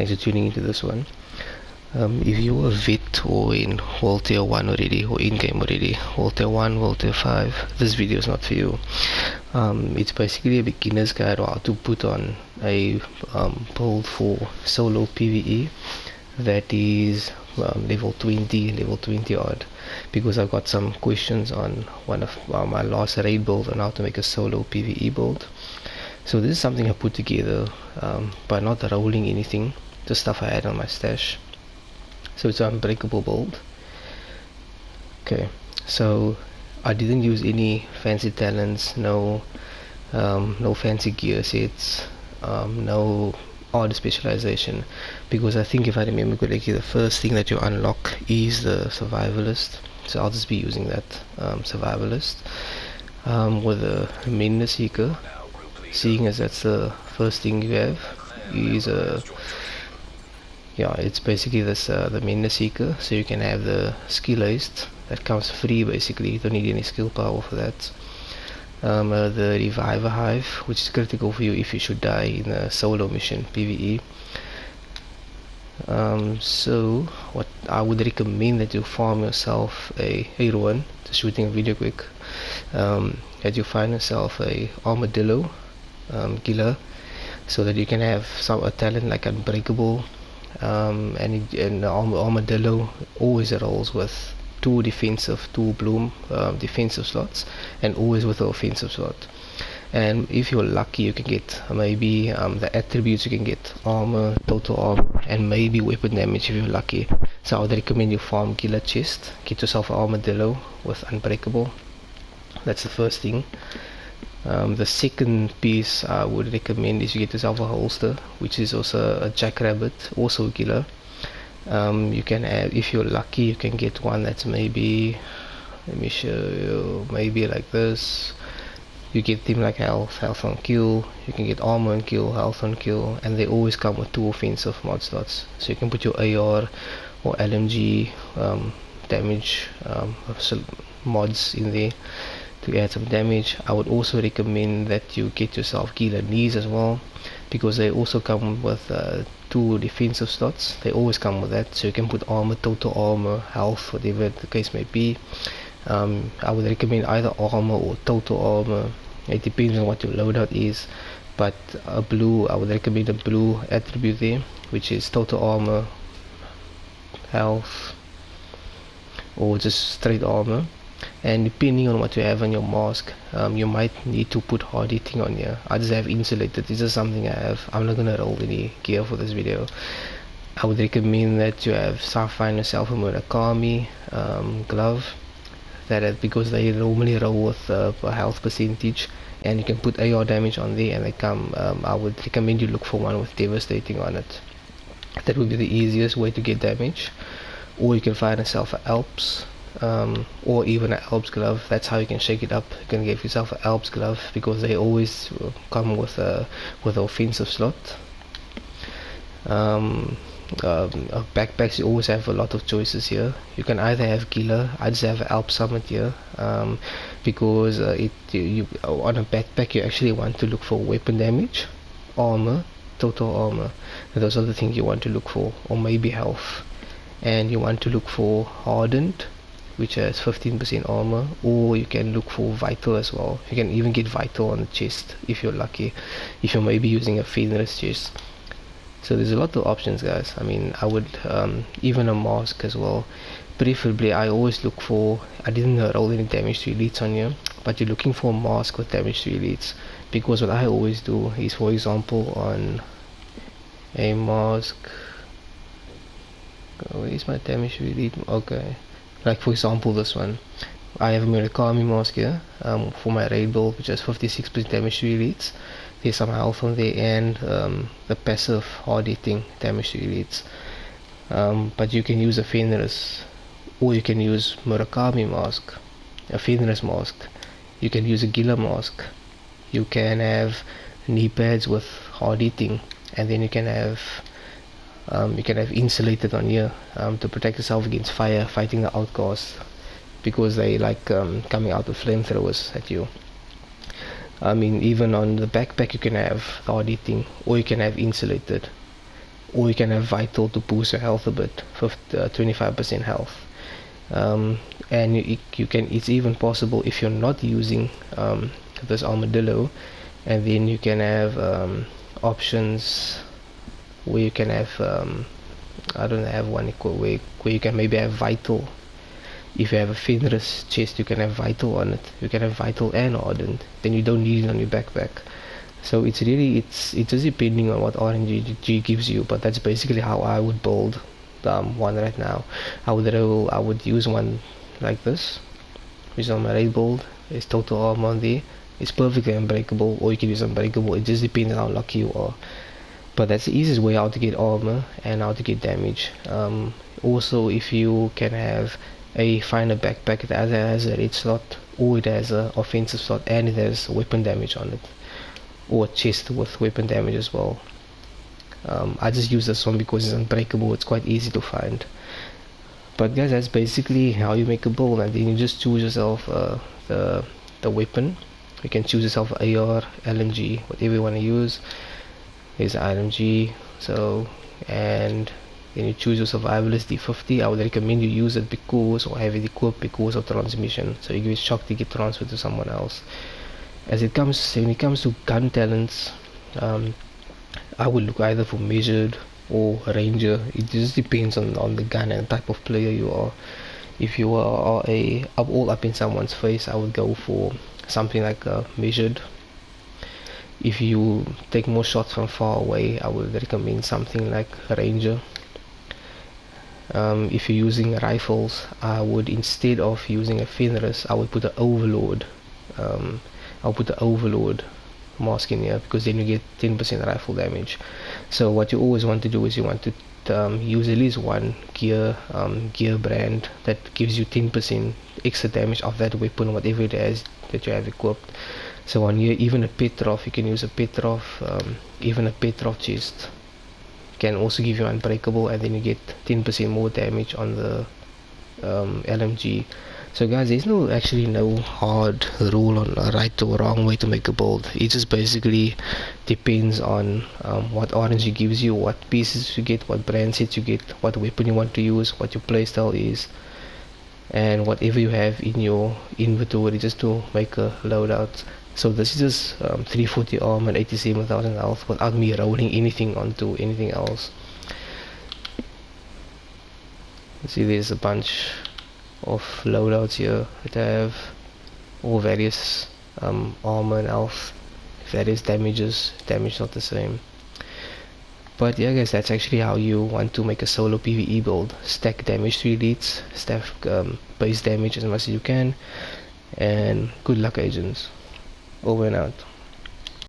Thanks for tuning into this one. If you're a vet or in World Tier 1 already, or in-game already, World Tier 1, World Tier 5, this video is not for you. It's basically a beginner's guide on how to put on a build for Solo PVE that is level 20 odd, because I've got some questions on one of my last raid build on how to make a Solo PVE build. So this is something I put together by not rolling anything, just stuff I had on my stash. So it's an Unbreakable build. Okay, so I didn't use any fancy talents, no fancy gear sets, no odd specialization, because I think, if I remember correctly, the first thing that you unlock is the survivalist. So I'll just be using that survivalist with a Mender Seeker, seeing as that's the first thing you have. Is it's basically this the Mender Seeker, so you can have the skill haste that comes free. Basically, you don't need any skill power for that. The Reviver Hive, which is critical for you if you should die in a solo mission PvE. So what I would recommend that you farm yourself a ruin, just shooting a video quick, that you find yourself a armadillo killer, so that you can have a talent like Unbreakable, and the armadillo always rolls with 2 defensive, 2 bloom defensive slots, and always with an offensive slot. And if you're lucky, you can get maybe the attributes. You can get armor, total armor, and maybe weapon damage if you're lucky. So I would recommend you farm killer chest, get yourself an armadillo with Unbreakable. That's the first thing. The second piece I would recommend is you get yourself a holster, which is also a jackrabbit, also a killer. You can have, if you're lucky, you can get one that's maybe, let me show you, maybe like this. You get them like health on kill, you can get armor on kill, health on kill, and they always come with 2 offensive mod slots. So you can put your AR or LMG damage mods in there to add some damage. I would also recommend that you get yourself killer knees as well, because they also come with 2 defensive slots. They always come with that, so you can put armor, total armor, health, whatever the case may be. I would recommend either armor or total armor. It depends on what your loadout is, but I would recommend a blue attribute there, which is total armor, health, or just straight armor. And depending on what you have on your mask, you might need to put hard hitting on here. I just have insulated. This is something I have. I'm not gonna roll any gear for this video. I would recommend that you find yourself a Murakami glove, because they normally roll with a health percentage, and you can put AR damage on there, and they come. I would recommend you look for one with devastating on it. That would be the easiest way to get damage. Or you can find yourself an Alps, or even an Alps glove. That's how you can shake it up. You can give yourself an Alps glove, because they always come with an offensive slot. Backpacks, you always have a lot of choices here. You can either have killer. I just have Alps Summit here, because on a backpack you actually want to look for weapon damage, armor, total armor. Those are the things you want to look for, or maybe health. And you want to look for hardened, which has 15% armor, or you can look for vital as well. You can even get vital on the chest if you're lucky, if you're maybe using a Fenris chest. So there's a lot of options, guys. I mean, I would even a mask as well. Preferably, I always look for, I didn't roll any damage to elites on here, but you're looking for a mask with damage to elites, because what I always do is, for example, on a mask, where is my damage to elite? Okay, like for example this one, I have a Murakami mask here for my raid build, which has 56% damage to elites. There's some health on there, and the passive hard hitting damage to elites. But you can use a Fenris, or you can use Murakami mask, a Fenris mask. You can use a Gila mask. You can have knee pads with hard hitting, and then you can have insulated on here to protect yourself against fire, fighting the outcasts, because they like coming out with flamethrowers at you. I mean, even on the backpack you can have hard hitting, or you can have insulated, or you can have vital to boost your health a bit, 25% health. And you can, it's even possible if you're not using this armadillo, and then you can have options where you can have I don't have one equal where you can maybe have vital. If you have a Fenris chest, you can have vital on it. You can have vital and ardent. Then you don't need it on your backpack. So it's just depending on what RNG gives you. But that's basically how I would build one right now. I would use one like this, which is on my raid build. There's total armor on there. It's perfectly unbreakable, or you can use unbreakable. It just depends on how lucky you are. But that's the easiest way how to get armor and how to get damage. Also, if you can find a backpack that has a red slot, or it has a offensive slot, and it has weapon damage on it, or a chest with weapon damage as well. I just use this one because it's unbreakable. It's quite easy to find. But guys, that's basically how you make a build, and then you just choose yourself the weapon. You can choose yourself AR, LMG, whatever you want to use. Here's IMG. So, and then you choose your survivalist D50. I would recommend you use it because, or have it equipped because of transmission. So you give it shock to get transferred to someone else. When it comes to gun talents, I would look either for measured or ranger. It just depends on the gun and the type of player you are. If you are all up in someone's face, I would go for something like measured. If you take more shots from far away, I would recommend something like ranger. If you're using rifles, I would, instead of using a Fenris, I would put an overload. I'll put the overload mask in here, because then you get 10% rifle damage. So what you always want to do is you want to use at least one gear brand that gives you 10% extra damage of that weapon, whatever it is that you have equipped. So on here, even a Petrov, you can use a Petrov, even a Petrov chest can also give you unbreakable, and then you get 10% more damage on the LMG. So guys, there's actually no hard rule on a right or wrong way to make a build. It just basically depends on what RNG gives you, what pieces you get, what brand sets you get, what weapon you want to use, what your playstyle is, and whatever you have in your inventory just to make a loadout. So this is just 340 armor and 87,000 health without me rolling anything onto anything else. See, there's a bunch of loadouts here that have all various armor and health, various damages. Damage not the same. But yeah guys, that's actually how you want to make a solo PVE build. Stack damage to elites, stack base damage as much as you can, and good luck agents. Over and out.